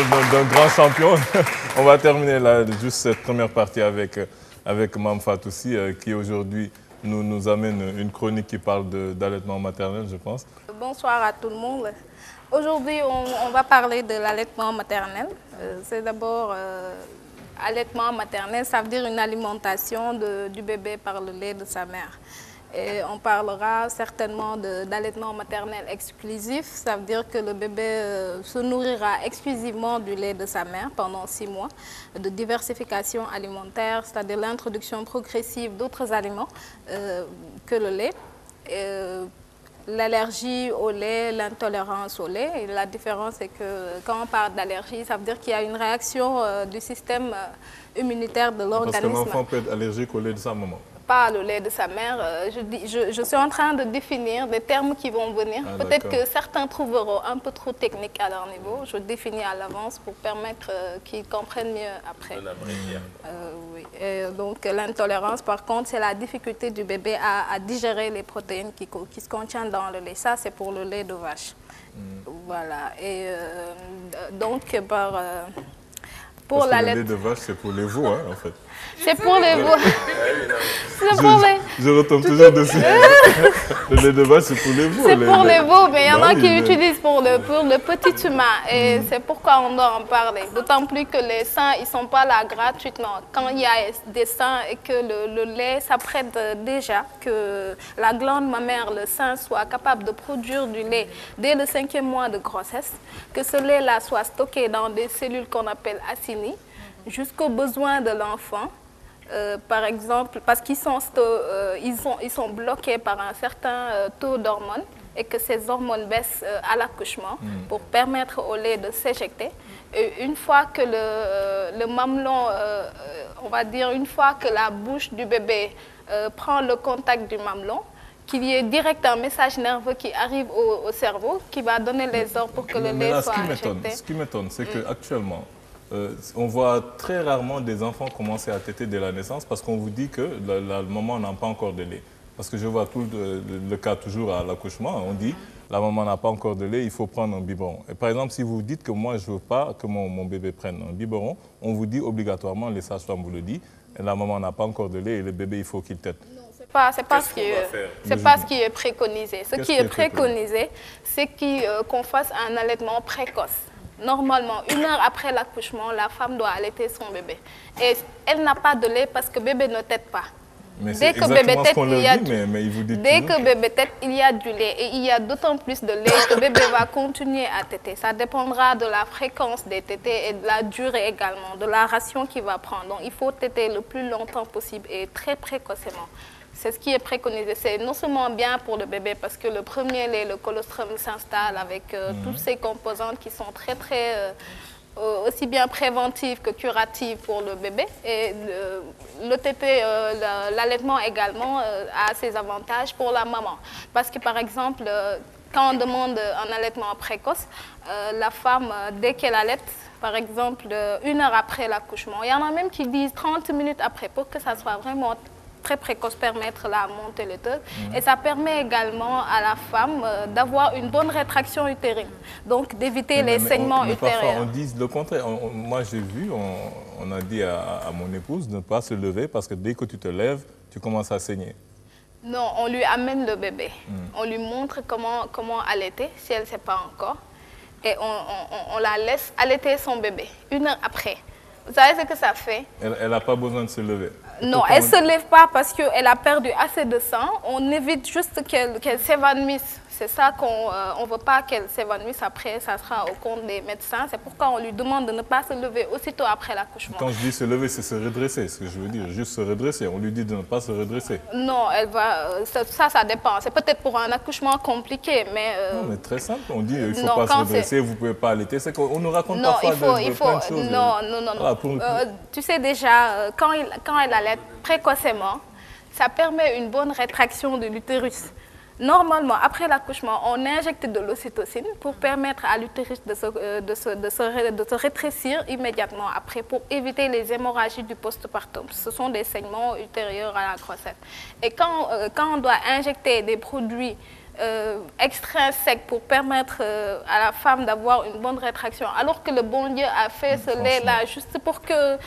d'un grand champion. On va terminer là, juste cette première partie avec Mame Fatou Sy, qui aujourd'hui nous amène une chronique qui parle d'allaitement maternel, je pense. Bonsoir à tout le monde. Aujourd'hui, on va parler de l'allaitement maternel. C'est d'abord allaitement maternel, ça veut dire une alimentation du bébé par le lait de sa mère. Et on parlera certainement d'allaitement maternel exclusif, ça veut dire que le bébé se nourrira exclusivement du lait de sa mère pendant 6 mois, de diversification alimentaire, c'est-à-dire l'introduction progressive d'autres aliments que le lait. L'allergie au lait, l'intolérance au lait. Et la différence, c'est que quand on parle d'allergie, ça veut dire qu'il y a une réaction du système immunitaire de l'organisme. Parce qu'un enfant peut être allergique au lait de sa maman. Pas le lait de sa mère. Je suis en train de définir des termes qui vont venir. Peut-être que certains trouveront un peu trop technique à leur niveau. Je définis à l'avance pour permettre qu'ils comprennent mieux après. Oui. Donc l'intolérance, par contre, c'est la difficulté du bébé à digérer les protéines qui se contiennent dans le lait. Ça, c'est pour le lait de vache. Voilà. Et donc, pour le lait de vache, c'est pour les veaux, hein, en fait. C'est pour les veaux. Je retombe toujours dessus. Le lait de vache, c'est pour les veaux. C'est pour les veaux, mais il y en a qui utilisent pour le petit humain. Et c'est pourquoi on doit en parler. D'autant plus que les seins, ils ne sont pas là gratuitement. Quand il y a des seins et que le lait s'apprête déjà, que la glande mammaire, le sein, soit capable de produire du lait dès le 5e mois de grossesse, que ce lait-là soit stocké dans des cellules qu'on appelle acini, jusqu'aux besoins de l'enfant. Par exemple, parce qu'ils sont bloqués par un certain taux d'hormones et que ces hormones baissent à l'accouchement pour permettre au lait de s'éjecter. Et une fois que le mamelon, on va dire, une fois que la bouche du bébé prend le contact du mamelon, qu'il y ait direct un message nerveux qui arrive au cerveau, qui va donner les ordres pour que le lait soit éjecté. Ce qui m'étonne, c'est qu'actuellement, on voit très rarement des enfants commencer à téter dès la naissance parce qu'on vous dit que la maman n'a pas encore de lait. Parce que je vois tout le cas toujours à l'accouchement, on dit la maman n'a pas encore de lait, il faut prendre un biberon. Et par exemple, si vous dites que moi je ne veux pas que mon bébé prenne un biberon, on vous dit obligatoirement, les sages-femmes vous le disent, la maman n'a pas encore de lait et le bébé il faut qu'il tète. C'est pas ce qui est préconisé. Ce qui est préconisé, c'est qu'on fasse un allaitement précoce. Normalement, 1 heure après l'accouchement, la femme doit allaiter son bébé. Et elle n'a pas de lait parce que bébé ne tète pas. Mais dès que bébé tète, il y a du lait. Et il y a d'autant plus de lait que bébé va continuer à téter. Ça dépendra de la fréquence des tétés et de la durée également, de la ration qu'il va prendre. Donc il faut téter le plus longtemps possible et très précocement. C'est ce qui est préconisé. C'est non seulement bien pour le bébé parce que le premier lait, le colostrum s'installe avec toutes ces composantes qui sont aussi bien préventives que curatives pour le bébé. Et le tété, l'allaitement également a ses avantages pour la maman. Parce que par exemple, quand on demande un allaitement précoce, la femme, dès qu'elle allaite, par exemple, 1 heure après l'accouchement, il y en a même qui disent 30 minutes après pour que ça soit vraiment très précoce, permettre la montée laiteuse. Et ça permet également à la femme d'avoir une bonne rétraction utérine, donc d'éviter les saignements utérieurs. Parfois on dit le contraire. Moi j'ai vu, on a dit à mon épouse de ne pas se lever parce que dès que tu te lèves, tu commences à saigner. Non, on lui amène le bébé. On lui montre comment allaiter, si elle ne sait pas encore. Et on la laisse allaiter son bébé 1 heure après. Vous savez ce que ça fait? Elle n'a pas besoin de se lever. Non, elle ne se lève pas parce qu'elle a perdu assez de sang. On évite juste qu'elle s'évanouisse. C'est ça qu'on ne veut pas qu'elle s'évanouisse. Après, ça sera au compte des médecins. C'est pourquoi on lui demande de ne pas se lever aussitôt après l'accouchement. Quand je dis se lever, c'est se redresser. Ce que je veux dire, juste se redresser. On lui dit de ne pas se redresser. Non, elle va. Ça dépend. C'est peut-être pour un accouchement compliqué, mais. Non, mais très simple. On dit il ne faut pas se redresser, vous ne pouvez pas allaiter. C'est qu'on nous raconte parfois plein de choses. Non. Tu sais déjà, quand elle allait précocement, ça permet une bonne rétraction de l'utérus. Normalement, après l'accouchement, on injecte de l'ocytocine pour permettre à l'utérus de se rétrécir immédiatement après pour éviter les hémorragies du postpartum. Ce sont des saignements ultérieurs à la grossesse. Et quand on doit injecter des produits extrinsèque pour permettre à la femme d'avoir une bonne rétraction, alors que le bon Dieu a fait ce lait-là juste pour que,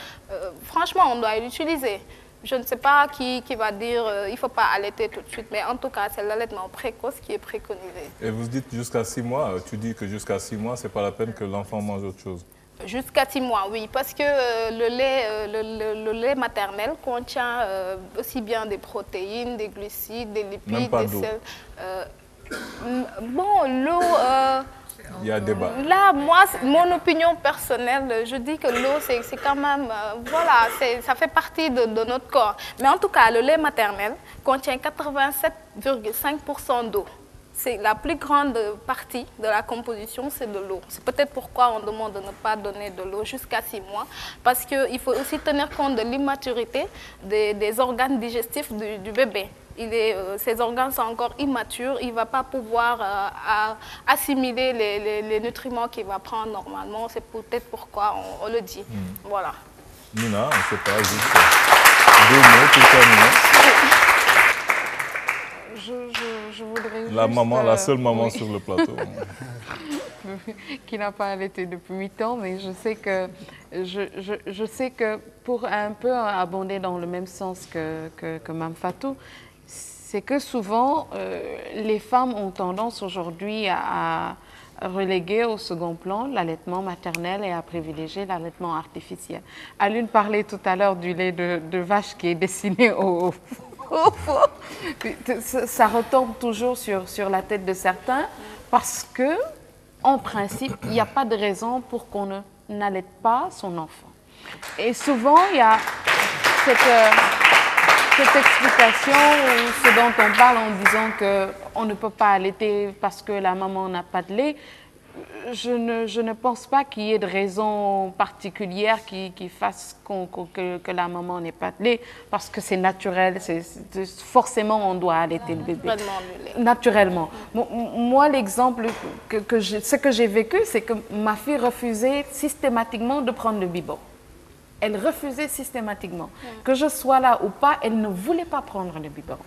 franchement, on doit l'utiliser. Je ne sais pas qui va dire il ne faut pas allaiter tout de suite, mais en tout cas, c'est l'allaitement précoce qui est préconisé. Et vous dites jusqu'à 6 mois, tu dis que jusqu'à 6 mois, ce n'est pas la peine que l'enfant mange autre chose. Jusqu'à 6 mois, oui, parce que le lait maternel contient aussi bien des protéines, des glucides, des lipides, même pas des d'eau. sels. Bon, l'eau... Il y a débat. Là, moi, mon opinion personnelle, je dis que l'eau, c'est quand même... voilà, ça fait partie de notre corps. Mais en tout cas, le lait maternel contient 87,5% d'eau. C'est la plus grande partie de la composition, c'est de l'eau. C'est peut-être pourquoi on demande de ne pas donner de l'eau jusqu'à 6 mois, parce qu'il faut aussi tenir compte de l'immaturité des organes digestifs du bébé. Ses organes sont encore immatures, il ne va pas pouvoir assimiler les nutriments qu'il va prendre normalement. C'est peut-être pourquoi on le dit. Voilà. Nina, on ne sait pas, juste 2 mots pour terminer. Je voudrais la juste, maman, la seule maman sur le plateau. Qui n'a pas allaité depuis 8 ans, mais je sais que pour un peu abonder dans le même sens que Mme Fatou, c'est que souvent les femmes ont tendance aujourd'hui à reléguer au second plan l'allaitement maternel et à privilégier l'allaitement artificiel. Alune parlait tout à l'heure du lait de vache qui est destiné aux... Ça retombe toujours sur la tête de certains parce que, en principe, il n'y a pas de raison pour qu'on n'allaite pas son enfant. Et souvent, il y a cette explication ou ce dont on parle en disant qu'on ne peut pas allaiter parce que la maman n'a pas de lait. Je ne pense pas qu'il y ait de raison particulière qui fasse que la maman n'ait pas de lait, parce que c'est naturel, forcément on doit allaiter le bébé. Naturellement. Moi, l'exemple, ce que j'ai vécu, c'est que ma fille refusait systématiquement de prendre le biberon. Elle refusait systématiquement. Que je sois là ou pas, elle ne voulait pas prendre le biberon.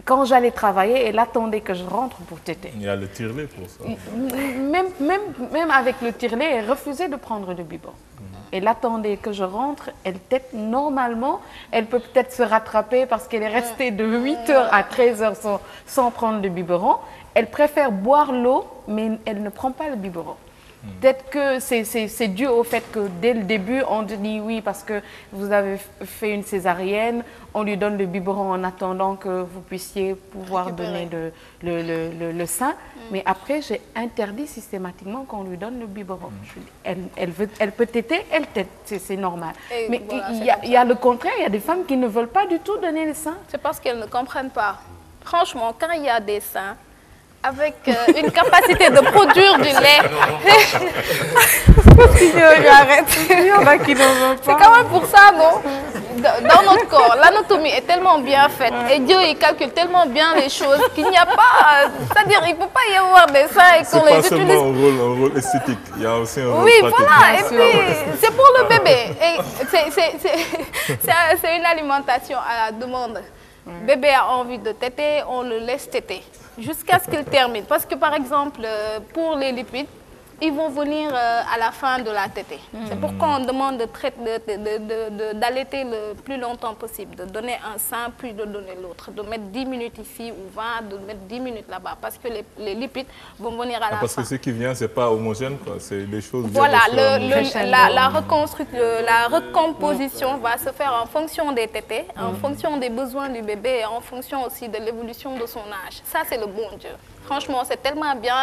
Quand j'allais travailler, elle attendait que je rentre pour téter. Il y a le tire-lait pour ça. Même avec le tire-lait, elle refusait de prendre le biberon. Elle attendait que je rentre, elle tète normalement. Elle peut peut-être se rattraper parce qu'elle est restée de 8h à 13h sans prendre le biberon. Elle préfère boire l'eau, mais elle ne prend pas le biberon. Peut-être que c'est dû au fait que dès le début, on dit oui parce que vous avez fait une césarienne, on lui donne le biberon en attendant que vous puissiez pouvoir donner le sein. Mais après, j'ai interdit systématiquement qu'on lui donne le biberon. Elle peut téter, elle tète, c'est normal. Et mais voilà, il y a le contraire, il y a des femmes qui ne veulent pas du tout donner le sein. C'est parce qu'elles ne comprennent pas. Franchement, quand il y a des seins, avec une capacité de produire du lait. J'arrête. C'est quand même pour ça, non? Dans notre corps, l'anatomie est tellement bien faite et Dieu il calcule tellement bien les choses qu'il n'y a pas, c'est-à-dire il ne peut pas y avoir des seins et qu'on les utilise. C'est pas seulement un rôle esthétique, il y a aussi un rôle pratique. Oui, voilà, et puis c'est pour le bébé. C'est une alimentation à la demande. Bébé a envie de téter, on le laisse téter jusqu'à ce qu'il termine. Parce que par exemple, pour les lipides, ils vont venir à la fin de la tétée. C'est pourquoi on demande d'allaiter le plus longtemps possible, de donner un sein puis de donner l'autre, de mettre 10 minutes ici ou 20, de mettre 10 minutes là-bas, parce que les lipides vont venir à la fin. Parce que ce qui vient, ce n'est pas homogène, c'est des choses... Voilà, la recomposition va se faire en fonction des tétés, en fonction des besoins du bébé et en fonction aussi de l'évolution de son âge. Ça, c'est le bon Dieu. Franchement, c'est tellement bien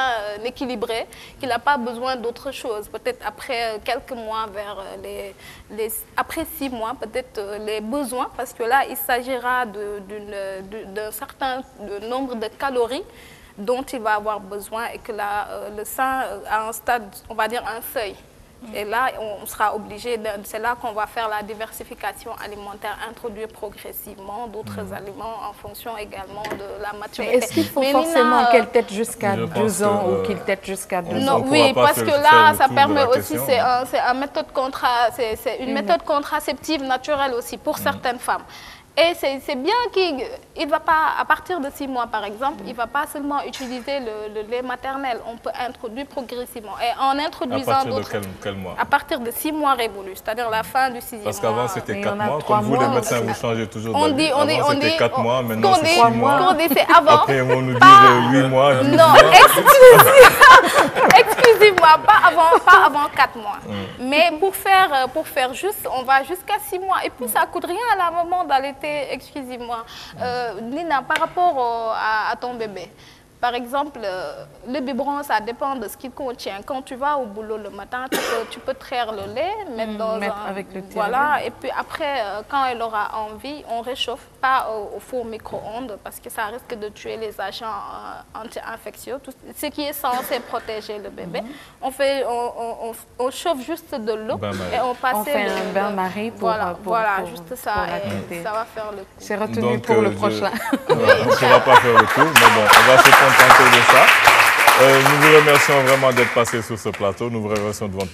équilibré qu'il n'a pas besoin d'autre chose. Peut-être après quelques mois, après 6 mois, peut-être les besoins, parce que là, il s'agira d'un certain nombre de calories dont il va avoir besoin et que le sein a un stade, on va dire un seuil. Et là, on sera obligé, c'est là qu'on va faire la diversification alimentaire, introduire progressivement d'autres aliments en fonction également de la maturité. Est-ce qu'il faut forcément qu'elle tète jusqu'à 2 ans ou qu'il tète jusqu'à 2 ans? Non, oui, parce que là, ça permet aussi, c'est une méthode contraceptive naturelle aussi pour certaines femmes. Et c'est bien qu'il ne va pas, à partir de 6 mois par exemple, il ne va pas seulement utiliser le lait maternel. On peut introduire progressivement. Et en introduisant à partir de quel mois? À partir de 6 mois révolus, c'est-à-dire la fin du 6e mois. Parce qu'avant c'était 4 mois. Comme vous les médecins, vous changez toujours d'avis. Avant c'était 4 mois, maintenant c'est 6 mois. C'est avant. Après on nous dit 8 mois, 12 mois. Non, excusez-moi, pas avant 4 mois. Mais pour faire juste, on va jusqu'à 6 mois. Et puis ça ne coûte rien à la maman d'allaiter, excusez-moi. Nina, par rapport à ton bébé, par exemple, le biberon, ça dépend de ce qu'il contient. Quand tu vas au boulot le matin, tu peux traire le lait, mettre avec le thé. Voilà, et puis après, quand elle aura envie, on réchauffe pas au four micro-ondes parce que ça risque de tuer les agents anti-infectieux, ce qui est censé protéger le bébé. On chauffe juste de l'eau et on passe. On fait un bain-marie pour juste ça, et ça va faire le coup. C'est retenu pour le prochain. On ne va pas faire le coup, mais bon, on va se contenter de ça. Nous vous remercions vraiment d'être passé sur ce plateau. Nous vous remercions de votre